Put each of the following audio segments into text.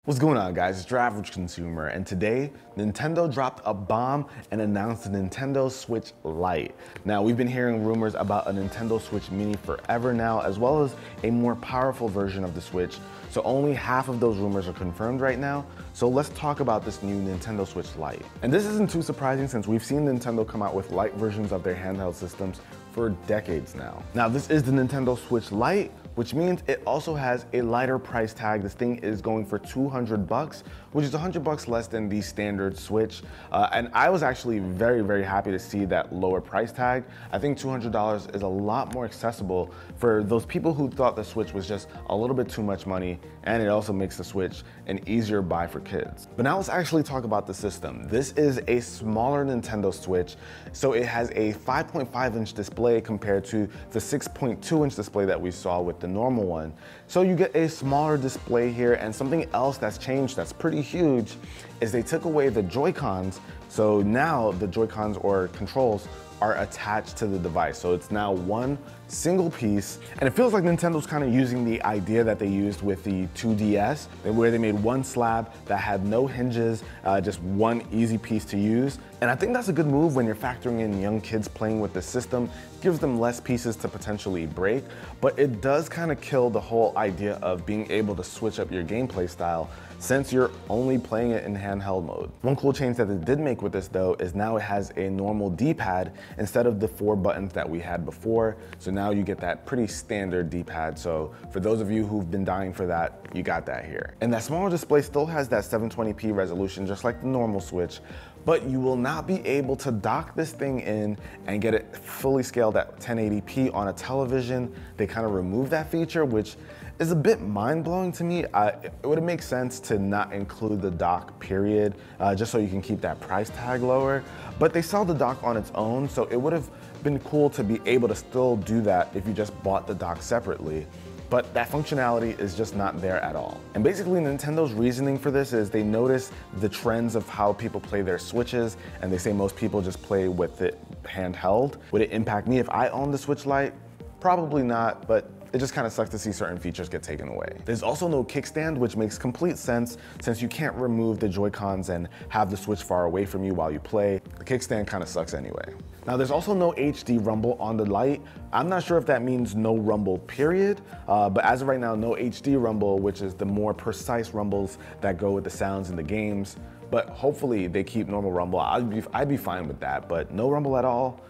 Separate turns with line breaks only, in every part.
What's going on, guys? It's UrAvgConsumer, and today Nintendo dropped a bomb and announced the Nintendo Switch Lite. Now, we've been hearing rumors about a Nintendo Switch Mini forever now, as well as a more powerful version of the Switch, so only half of those rumors are confirmed right now. So let's talk about this new Nintendo Switch Lite. And this isn't too surprising since we've seen Nintendo come out with light versions of their handheld systems for decades now. Now, this is the Nintendo Switch Lite, which means it also has a lighter price tag. This thing is going for $200, which is $100 less than the standard Switch. And I was actually very happy to see that lower price tag. I think $200 is a lot more accessible for those people who thought the Switch was just a little bit too much money, and it also makes the Switch an easier buy for kids. But now let's actually talk about the system. This is a smaller Nintendo Switch, so it has a 5.5-inch display compared to the 6.2-inch display that we saw with the normal one. So you get a smaller display here, and something else that's changed that's pretty huge is they took away the Joy-Cons. So now the Joy-Cons or controls are attached to the device. So it's now one single piece, and it feels like Nintendo's kind of using the idea that they used with the 2DS, where they made one slab that had no hinges, just one easy piece to use. And I think that's a good move when you're factoring in young kids playing with the system. It gives them less pieces to potentially break, but it does kind of kill the whole idea of being able to switch up your gameplay style since you're only playing it in handheld mode. One cool change that they did make with this though is now it has a normal D-pad instead of the 4 buttons that we had before. So now you get that pretty standard D-pad. So for those of you who've been dying for that, you got that here. And that smaller display still has that 720p resolution just like the normal Switch, but you will not be able to dock this thing in and get it fully scaled at 1080p on a television. They kind of removed that feature, which is a bit mind-blowing to me. It would make sense to not include the dock, period, just so you can keep that price tag lower. But they sell the dock on its own, so it would have been cool to be able to still do that if you just bought the dock separately. But that functionality is just not there at all. And basically Nintendo's reasoning for this is they notice the trends of how people play their Switches, and they say most people just play with it handheld. Would it impact me if I owned the Switch Lite? Probably not, but it just kind of sucks to see certain features get taken away. There's also no kickstand, which makes complete sense since you can't remove the Joy-Cons and have the Switch far away from you while you play. The kickstand kind of sucks anyway. Now there's also no HD rumble on the Lite. I'm not sure if that means no rumble period, but as of right now, no HD rumble, which is the more precise rumbles that go with the sounds in the games. But hopefully they keep normal rumble. I'd be fine with that, but no rumble at all,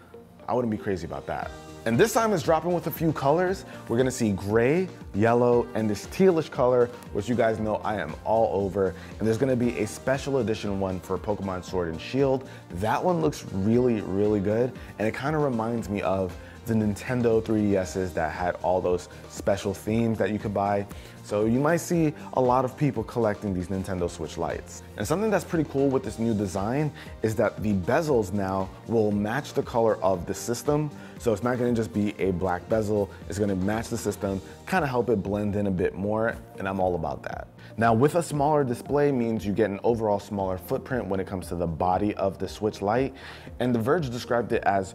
I wouldn't be crazy about that. And this time it's dropping with a few colors. We're gonna see gray, yellow, and this tealish color, which you guys know I am all over. And there's gonna be a special edition one for Pokemon Sword and Shield. That one looks really good, and it kind of reminds me of the Nintendo 3DSs that had all those special themes that you could buy. So you might see a lot of people collecting these Nintendo Switch Lites. And something that's pretty cool with this new design is that the bezels now will match the color of the system. So it's not gonna just be a black bezel, it's gonna match the system, kind of help it blend in a bit more, and I'm all about that. Now with a smaller display means you get an overall smaller footprint when it comes to the body of the Switch Lite, and The Verge described it as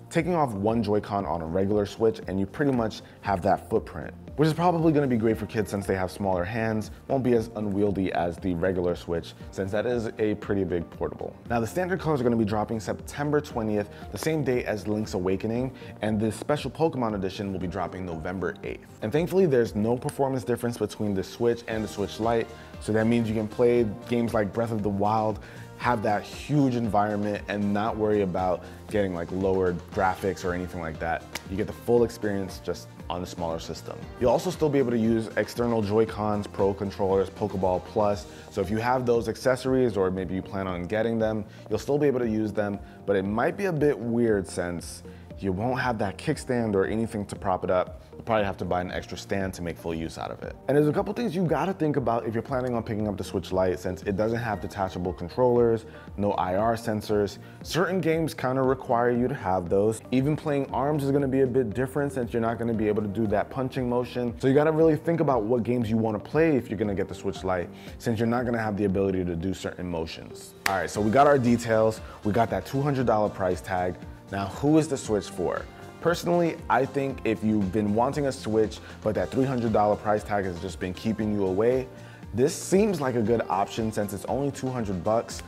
taking off one Joy-Con on a regular Switch and you pretty much have that footprint, which is probably gonna be great for kids since they have smaller hands, won't be as unwieldy as the regular Switch since that is a pretty big portable. Now the standard colors are gonna be dropping September 20th, the same day as Link's Awakening, and the special Pokemon edition will be dropping November 8th. And thankfully there's no performance difference between the Switch and the Switch Lite, so that means you can play games like Breath of the Wild, have that huge environment, and not worry about getting like lowered graphics or anything like that. You get the full experience just on a smaller system. You'll also still be able to use external Joy-Cons, Pro Controllers, Pokeball Plus. So if you have those accessories or maybe you plan on getting them, you'll still be able to use them, but it might be a bit weird since you won't have that kickstand or anything to prop it up. You'll probably have to buy an extra stand to make full use out of it. And there's a couple things you gotta think about if you're planning on picking up the Switch Lite since it doesn't have detachable controllers, no IR sensors. Certain games kind of require you to have those. Even playing ARMS is gonna be a bit different since you're not gonna be able to do that punching motion. So you gotta really think about what games you wanna play if you're gonna get the Switch Lite since you're not gonna have the ability to do certain motions. All right, so we got our details. We got that $200 price tag. Now, who is the Switch for? Personally, I think if you've been wanting a Switch, but that $300 price tag has just been keeping you away, This seems like a good option since it's only 200 bucks.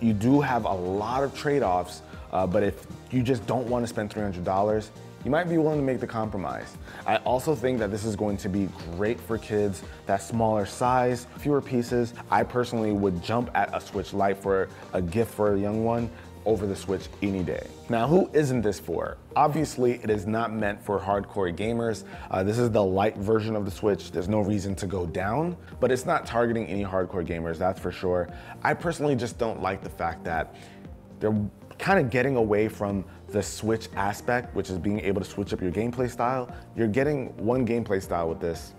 You do have a lot of trade-offs, but if you just don't want to spend $300, you might be willing to make the compromise. I also think that this is going to be great for kids, that smaller size, fewer pieces. I personally would jump at a Switch Lite for a gift for a young one over the Switch any day. Now, who isn't this for? Obviously, it is not meant for hardcore gamers. This is the light version of the Switch. There's no reason to go down, but it's not targeting any hardcore gamers, that's for sure. I personally just don't like the fact that they're kind of getting away from the Switch aspect, which is being able to switch up your gameplay style. You're getting one gameplay style with this,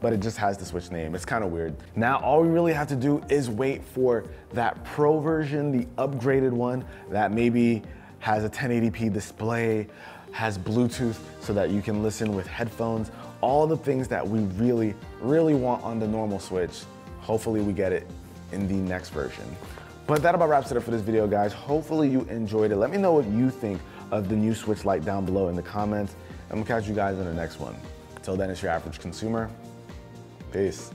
but it just has the Switch name. It's kind of weird. Now, all we really have to do is wait for that Pro version, the upgraded one that maybe has a 1080p display, has Bluetooth so that you can listen with headphones, all the things that we really, really want on the normal Switch. Hopefully we get it in the next version. But that about wraps it up for this video, guys. Hopefully you enjoyed it. Let me know what you think of the new Switch Lite down below in the comments, and we'll catch you guys in the next one. Until then, it's your average consumer. Peace.